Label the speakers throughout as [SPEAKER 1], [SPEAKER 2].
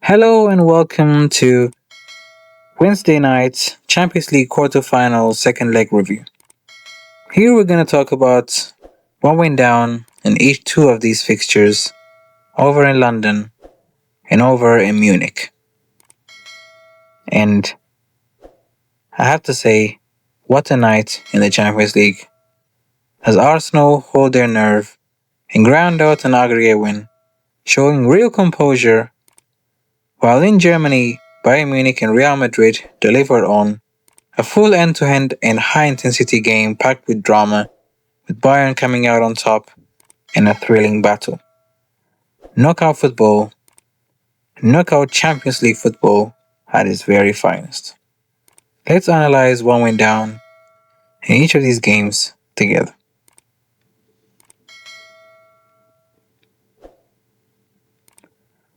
[SPEAKER 1] Hello and welcome to Wednesday night's Champions League quarterfinal second leg review. Here we're going to talk about what went down in each two of these fixtures over in London and over in Munich. And I have to say, what a night in the Champions League as Arsenal hold their nerve and ground out an aggregate win, showing real composure, while in Germany, Bayern Munich and Real Madrid delivered on a full end-to-end and high-intensity game packed with drama, with Bayern coming out on top in a thrilling battle. Knockout football, knockout Champions League football at its very finest. Let's analyze what went down in each of these games together.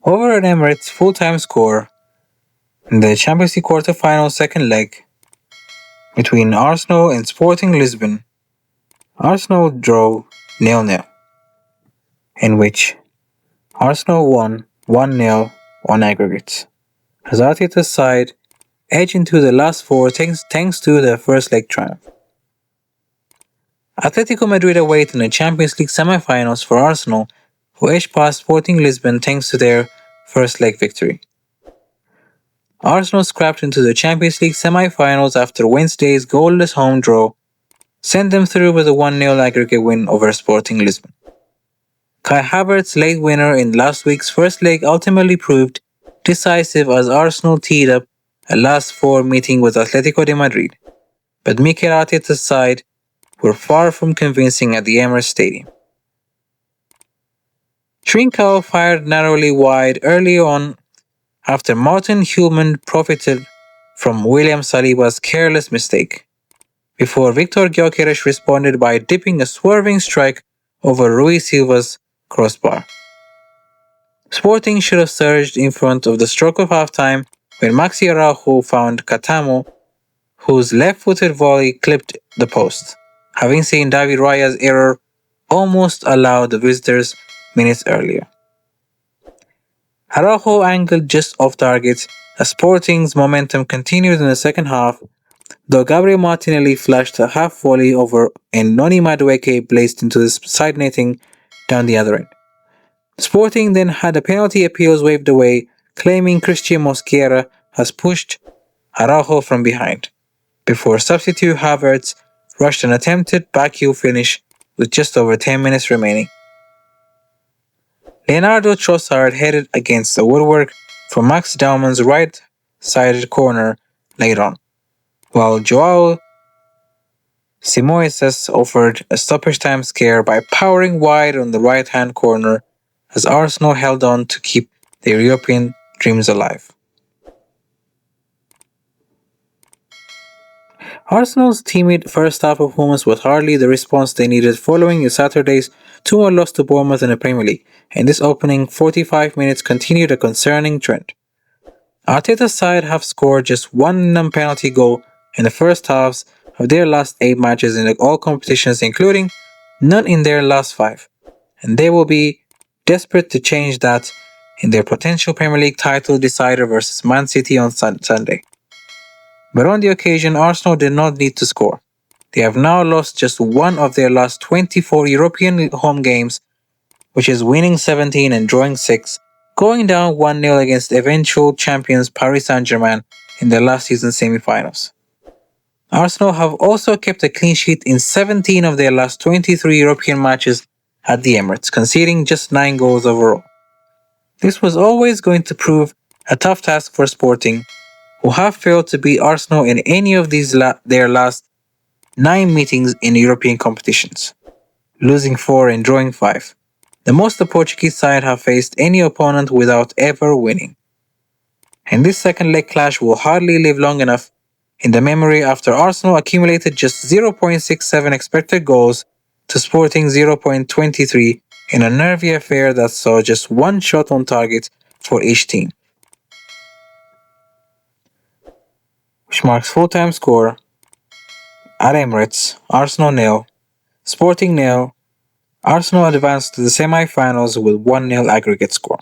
[SPEAKER 1] Over at Emirates, full-time score in the Champions League quarter-final second leg between Arsenal and Sporting Lisbon. Arsenal drew 0-0, in which Arsenal won 1-0 on aggregate, as Arteta's side edged into the last four thanks to their first leg triumph. Atletico Madrid await in the Champions League semi-finals for Arsenal, who edged past Sporting Lisbon thanks to their first leg victory. Arsenal scrapped into the Champions League semi-finals after Wednesday's goalless home draw sent them through with a 1-0 aggregate win over Sporting Lisbon. Kai Havertz's late winner in last week's first leg ultimately proved decisive as Arsenal teed up a last four meeting with Atletico de Madrid, but Mikel Arteta's side were far from convincing at the Emirates Stadium. Trincao fired narrowly wide early on after Martin Heumann profited from William Saliba's careless mistake, before Victor Gyökeres responded by dipping a swerving strike over Rui Silva's crossbar. Sporting should have surged in front of the stroke of halftime when Maxi Araujo found Catamo, whose left-footed volley clipped the post, having seen David Raya's error almost allow the visitors minutes earlier. Araujo angled just off target as Sporting's momentum continued in the second half, though Gabriel Martinelli flashed a half volley over and Noni Madueke blazed into the side netting down the other end. Sporting then had the penalty appeals waved away, claiming Christian Mosquera has pushed Araujo from behind, before substitute Havertz rushed an attempted backheel finish with just over 10 minutes remaining. Leonardo Trossard headed against the woodwork from Max Daumann's right-sided corner late on, while Joao Simoises offered a stoppage time scare by powering wide on the right-hand corner as Arsenal held on to keep their European dreams alive. Arsenal's timid first-half performance was hardly the response they needed following Saturday's 2-1 loss to Bournemouth in the Premier League, and this opening 45 minutes continued a concerning trend. Arteta's side have scored just one non-penalty goal in the first halves of their last 8 matches in all competitions, including none in their last 5, and they will be desperate to change that in their potential Premier League title decider versus Man City on Sunday. But on the occasion, Arsenal did not need to score. They have now lost just one of their last 24 European home games, which is winning 17 and drawing 6, going down 1-0 against eventual champions Paris Saint-Germain in their last season semi-finals. Arsenal have also kept a clean sheet in 17 of their last 23 European matches at the Emirates, conceding just 9 goals overall. This was always going to prove a tough task for Sporting, who have failed to beat Arsenal in any of their last 9 meetings in European competitions, losing 4 and drawing 5, the most the Portuguese side have faced any opponent without ever winning. And this second leg clash will hardly live long enough in the memory after Arsenal accumulated just 0.67 expected goals to Sporting 0.23 in a nervy affair that saw just one shot on target for each team, which marks full-time score at Emirates, Arsenal 0, Sporting 0, Arsenal advanced to the semi-finals with 1-0 aggregate score.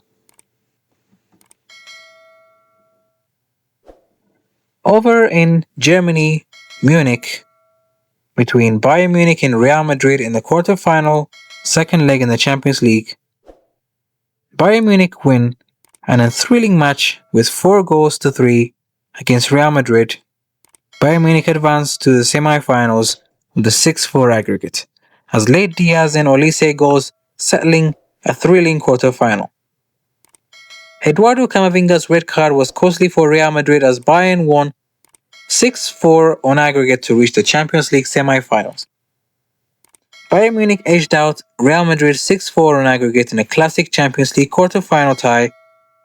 [SPEAKER 1] Over in Germany, Munich, between Bayern Munich and Real Madrid in the quarterfinal, second leg in the Champions League. Bayern Munich win a thrilling match with 4 goals to 3 against Real Madrid. Bayern Munich advanced to the semi-finals with a 6-4 aggregate, as late Diaz and Olise goals settling a thrilling quarterfinal. Eduardo Camavinga's red card was costly for Real Madrid as Bayern won 6-4 on aggregate to reach the Champions League semi-finals. Bayern Munich edged out Real Madrid 6-4 on aggregate in a classic Champions League quarter-final tie,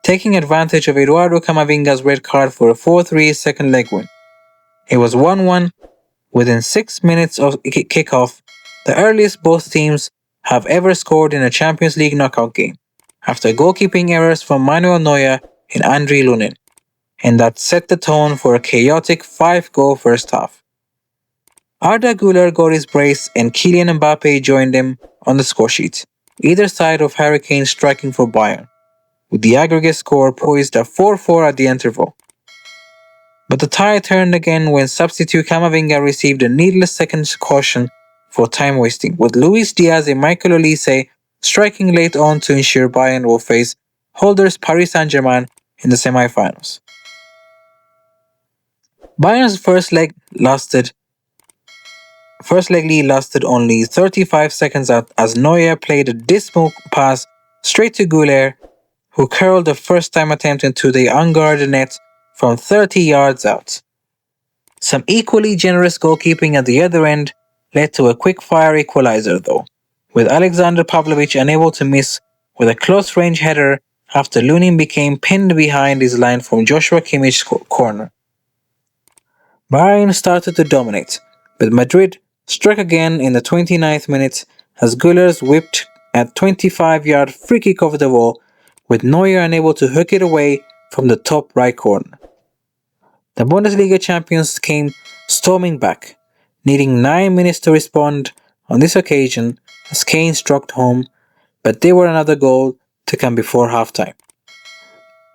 [SPEAKER 1] taking advantage of Eduardo Camavinga's red card for a 4-3 second leg win. It was 1-1 within 6 minutes of kickoff, the earliest both teams have ever scored in a Champions League knockout game, after goalkeeping errors from Manuel Neuer and Andriy Lunin, and that set the tone for a chaotic 5-goal first half. Arda Güler got his brace and Kylian Mbappe joined him on the scoresheet, either side of Harry Kane striking for Bayern, with the aggregate score poised at 4-4 at the interval. But the tie turned again when substitute Camavinga received a needless second caution for time wasting, with Luis Diaz and Michael Olise striking late on to ensure Bayern will face holders Paris Saint-Germain in the semi-finals. Bayern's first leg lead lasted only 35 seconds as Neuer played a dismal pass straight to Güler, who curled the first-time attempt into the unguarded net from 30 yards out. Some equally generous goalkeeping at the other end led to a quick-fire equalizer though, with Alexander Pavlovich unable to miss with a close-range header after Lunin became pinned behind his line from Joshua Kimmich's corner. Bayern started to dominate, but Madrid struck again in the 29th minute as Güler's whipped a 25-yard free kick over the wall, with Neuer unable to hook it away from the top right corner. The Bundesliga champions came storming back, needing 9 minutes to respond on this occasion as Kane struck home, but there were another goal to come before halftime.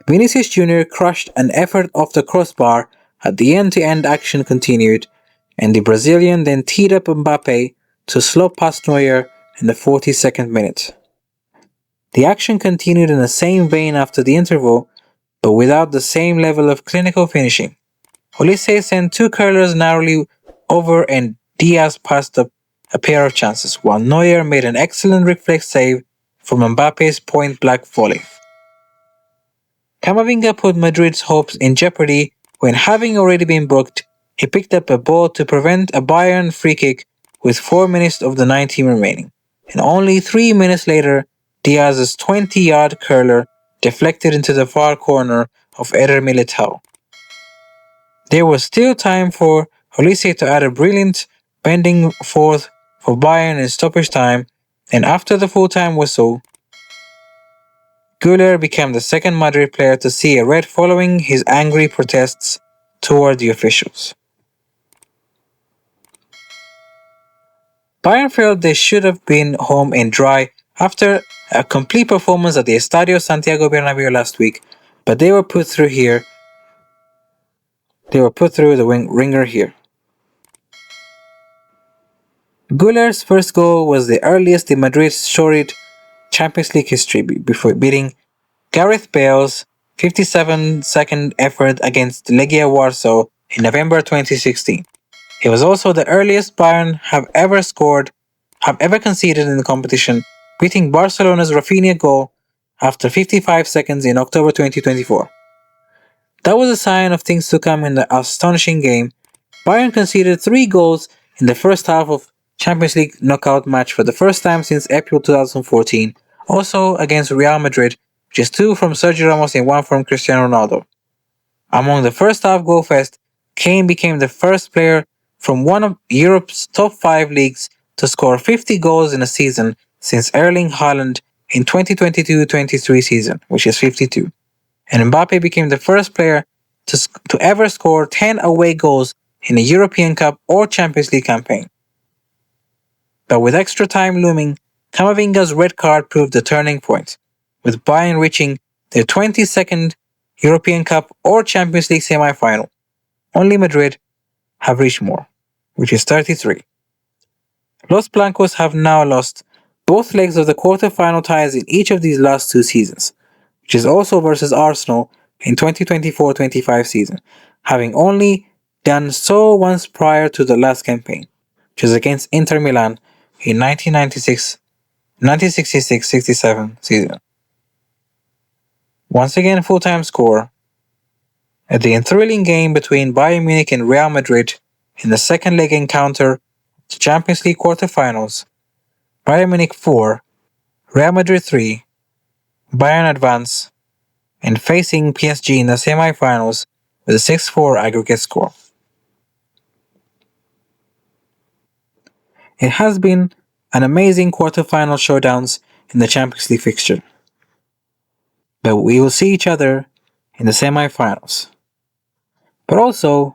[SPEAKER 1] Vinicius Jr. crushed an effort off the crossbar as the end-to-end action continued, and the Brazilian then teed up Mbappe to slop past Neuer in the 42nd minute. The action continued in the same vein after the interval, but without the same level of clinical finishing. Olise sent 2 curlers narrowly over and Diaz passed up a pair of chances, while Neuer made an excellent reflex save from Mbappe's point-blank volley. Camavinga put Madrid's hopes in jeopardy when, having already been booked, he picked up a ball to prevent a Bayern free kick with 4 minutes of the 90 remaining, and only 3 minutes later, Diaz's 20-yard curler deflected into the far corner of Eder Militao. There was still time for Olise to add a brilliant bending fourth for Bayern in stoppage time, and after the full-time whistle, Güler became the second Madrid player to see a red following his angry protests toward the officials. Bayern felt they should have been home and dry after a complete performance at the Estadio Santiago Bernabéu last week, but they were put through the ringer here. Güler's first goal was the earliest in Madrid's storied Champions League history, before beating Gareth Bale's 57-second effort against Legia Warsaw in November 2016. It was also the earliest Bayern have ever conceded in the competition, beating Barcelona's Rafinha goal after 55 seconds in October 2024. That was a sign of things to come in the astonishing game. Bayern conceded 3 goals in the first half of Champions League knockout match for the first time since April 2014, also against Real Madrid, just 2 from Sergio Ramos and 1 from Cristiano Ronaldo. Among the first half goal fest, Kane became the first player from one of Europe's top 5 leagues to score 50 goals in a season since Erling Haaland in 2022-23 season, which is 52. And Mbappe became the first player to ever score 10 away goals in a European Cup or Champions League campaign. But with extra time looming, Camavinga's red card proved the turning point, with Bayern reaching their 22nd European Cup or Champions League semi-final. Only Madrid have reached more, which is 33. Los Blancos have now lost both legs of the quarter-final ties in each of these last two seasons, which is also versus Arsenal in 2024-25 season, having only done so once prior to the last campaign, which is against Inter Milan in 1966-67 season. Once again, full-time score at the thrilling game between Bayern Munich and Real Madrid in the second leg encounter of the Champions League quarterfinals. Bayern Munich 4, Real Madrid 3, Bayern advance, and facing PSG in the semi-finals with a 6-4 aggregate score. It has been an amazing quarterfinal showdowns in the Champions League fixture. But we will see each other in the semi-finals, but also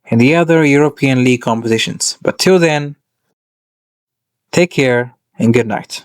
[SPEAKER 1] in the other European League competitions. But till then, take care and good night.